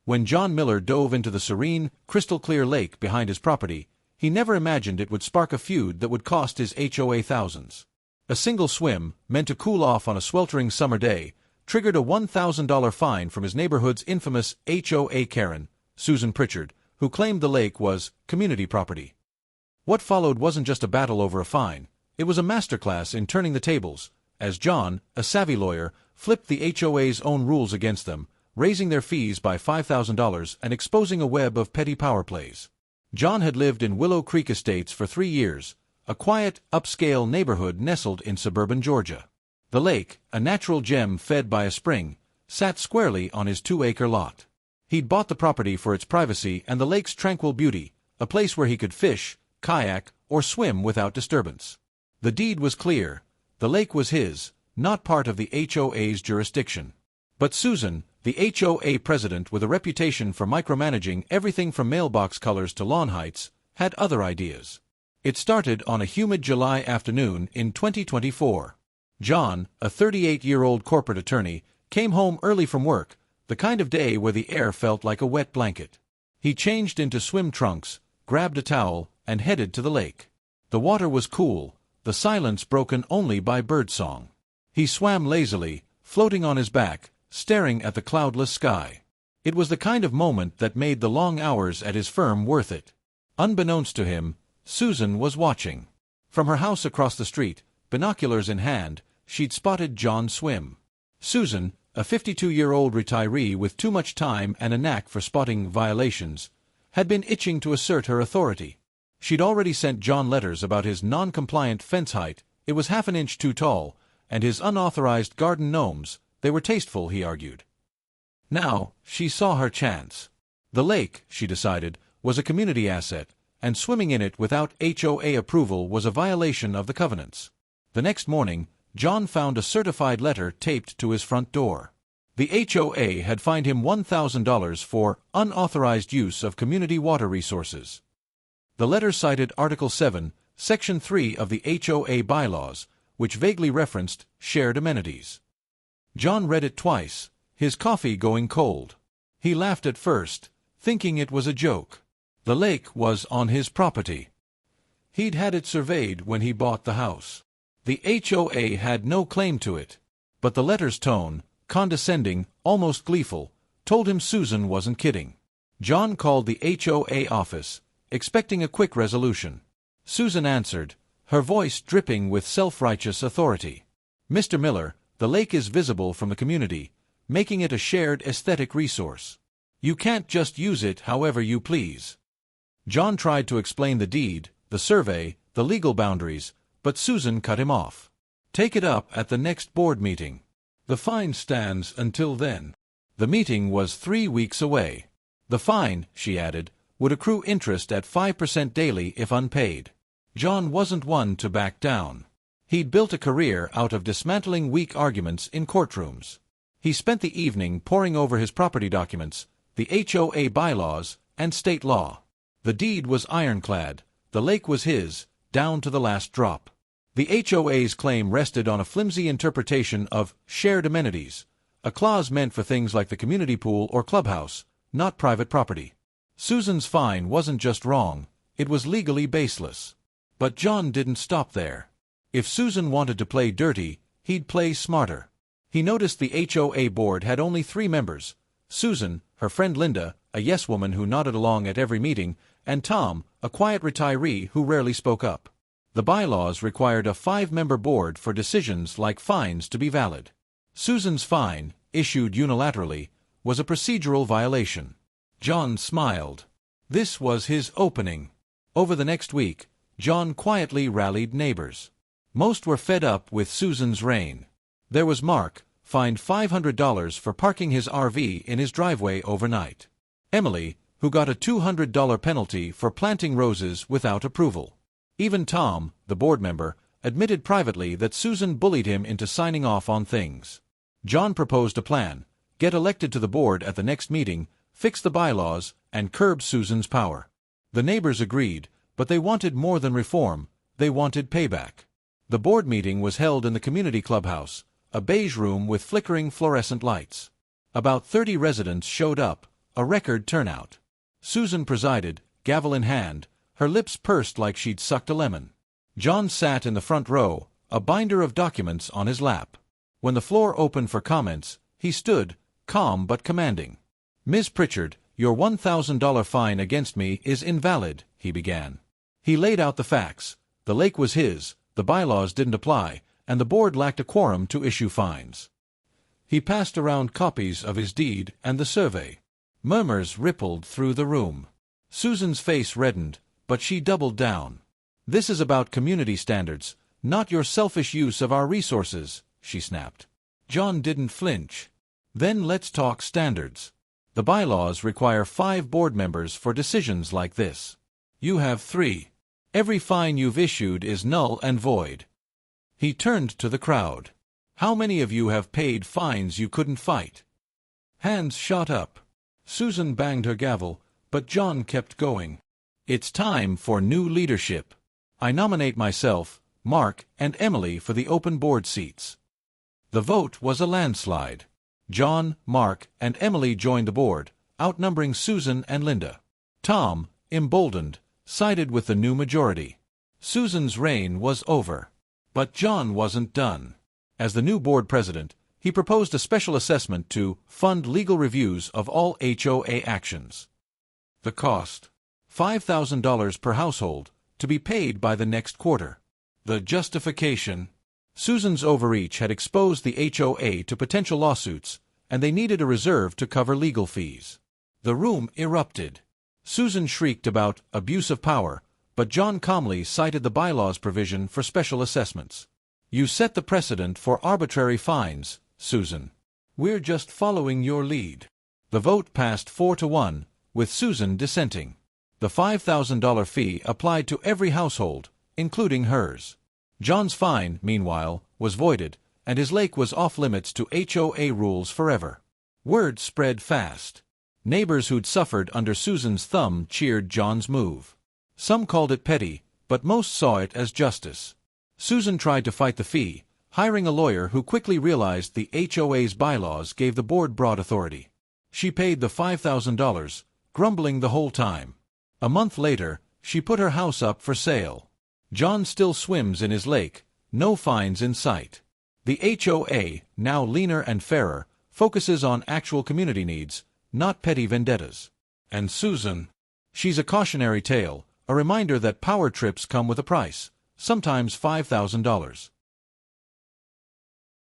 When John Miller dove into the serene, crystal-clear lake behind his property, he never imagined it would spark a feud that would cost his HOA thousands. A single swim, meant to cool off on a sweltering summer day, triggered a $1,000 fine from his neighborhood's infamous HOA Karen, Susan Pritchard, who claimed the lake was community property. What followed wasn't just a battle over a fine, it was a masterclass in turning the tables, as John, a savvy lawyer, flipped the HOA's own rules against them, raising their fees by $5,000 and exposing a web of petty power plays. John had lived in Willow Creek Estates for 3 years, a quiet, upscale neighborhood nestled in suburban Georgia. The lake, a natural gem fed by a spring, sat squarely on his 2-acre lot. He'd bought the property for its privacy and the lake's tranquil beauty, a place where he could fish, kayak, or swim without disturbance. The deed was clear. The lake was his, not part of the HOA's jurisdiction. But Susan, the HOA president with a reputation for micromanaging everything from mailbox colors to lawn heights, had other ideas. It started on a humid July afternoon in 2024. John, a 38-year-old corporate attorney, came home early from work, the kind of day where the air felt like a wet blanket. He changed into swim trunks, grabbed a towel, and headed to the lake. The water was cool, the silence broken only by birdsong. He swam lazily, floating on his back, staring at the cloudless sky. It was the kind of moment that made the long hours at his firm worth it. Unbeknownst to him, Susan was watching. From her house across the street, binoculars in hand, she'd spotted John swim. Susan, a 52-year-old retiree with too much time and a knack for spotting violations, had been itching to assert her authority. She'd already sent John letters about his non-compliant fence height, it was half an inch too tall, and his unauthorized garden gnomes, they were tasteful, he argued. Now, she saw her chance. The lake, she decided, was a community asset, and swimming in it without HOA approval was a violation of the covenants. The next morning, John found a certified letter taped to his front door. The HOA had fined him $1,000 for unauthorized use of community water resources. The letter cited Article 7, Section 3 of the HOA bylaws, which vaguely referenced shared amenities. John read it twice, his coffee going cold. He laughed at first, thinking it was a joke. The lake was on his property. He'd had it surveyed when he bought the house. The HOA had no claim to it. But the letter's tone, condescending, almost gleeful, told him Susan wasn't kidding. John called the HOA office, expecting a quick resolution. Susan answered, her voice dripping with self-righteous authority. Mr. Miller, the lake is visible from the community, making it a shared aesthetic resource. You can't just use it however you please. John tried to explain the deed, the survey, the legal boundaries, but Susan cut him off. Take it up at the next board meeting. The fine stands until then. The meeting was 3 weeks away. The fine, she added, would accrue interest at 5% daily if unpaid. John wasn't one to back down. He'd built a career out of dismantling weak arguments in courtrooms. He spent the evening poring over his property documents, the HOA bylaws, and state law. The deed was ironclad, the lake was his, down to the last drop. The HOA's claim rested on a flimsy interpretation of shared amenities, a clause meant for things like the community pool or clubhouse, not private property. Susan's fine wasn't just wrong, it was legally baseless. But John didn't stop there. If Susan wanted to play dirty, he'd play smarter. He noticed the HOA board had only 3 members: Susan, her friend Linda, a yes-woman who nodded along at every meeting, and Tom, a quiet retiree who rarely spoke up. The bylaws required a 5-member board for decisions like fines to be valid. Susan's fine, issued unilaterally, was a procedural violation. John smiled. This was his opening. Over the next week, John quietly rallied neighbors. Most were fed up with Susan's reign. There was Mark, fined $500 for parking his RV in his driveway overnight. Emily, who got a $200 penalty for planting roses without approval. Even Tom, the board member, admitted privately that Susan bullied him into signing off on things. John proposed a plan: get elected to the board at the next meeting, fix the bylaws, and curb Susan's power. The neighbors agreed, but they wanted more than reform, they wanted payback. The board meeting was held in the community clubhouse, a beige room with flickering fluorescent lights. About 30 residents showed up, a record turnout. Susan presided, gavel in hand, her lips pursed like she'd sucked a lemon. John sat in the front row, a binder of documents on his lap. When the floor opened for comments, he stood, calm but commanding. "Ms. Pritchard, your $1,000 fine against me is invalid," he began. He laid out the facts. The lake was his, the bylaws didn't apply, and the board lacked a quorum to issue fines. He passed around copies of his deed and the survey. Murmurs rippled through the room. Susan's face reddened, but she doubled down. "This is about community standards, not your selfish use of our resources," she snapped. John didn't flinch. "Then let's talk standards. The bylaws require 5 board members for decisions like this. You have 3. Every fine you've issued is null and void." He turned to the crowd. "How many of you have paid fines you couldn't fight?" Hands shot up. Susan banged her gavel, but John kept going. "It's time for new leadership. I nominate myself, Mark, and Emily for the open board seats." The vote was a landslide. John, Mark, and Emily joined the board, outnumbering Susan and Linda. Tom, emboldened, sided with the new majority. Susan's reign was over. But John wasn't done. As the new board president, he proposed a special assessment to fund legal reviews of all HOA actions. The cost: $5,000 per household, to be paid by the next quarter. The justification: Susan's overreach had exposed the HOA to potential lawsuits, and they needed a reserve to cover legal fees. The room erupted. Susan shrieked about abuse of power, but John calmly cited the bylaws provision for special assessments. "You set the precedent for arbitrary fines, Susan. We're just following your lead." The vote passed 4-1, with Susan dissenting. The $5,000 fee applied to every household, including hers. John's fine, meanwhile, was voided, and his lake was off-limits to HOA rules forever. Word spread fast. Neighbors who'd suffered under Susan's thumb cheered John's move. Some called it petty, but most saw it as justice. Susan tried to fight the fee, hiring a lawyer who quickly realized the HOA's bylaws gave the board broad authority. She paid the $5,000, grumbling the whole time. A month later, she put her house up for sale. John still swims in his lake, no fines in sight. The HOA, now leaner and fairer, focuses on actual community needs, not petty vendettas. And Susan? She's a cautionary tale, a reminder that power trips come with a price, sometimes $5,000.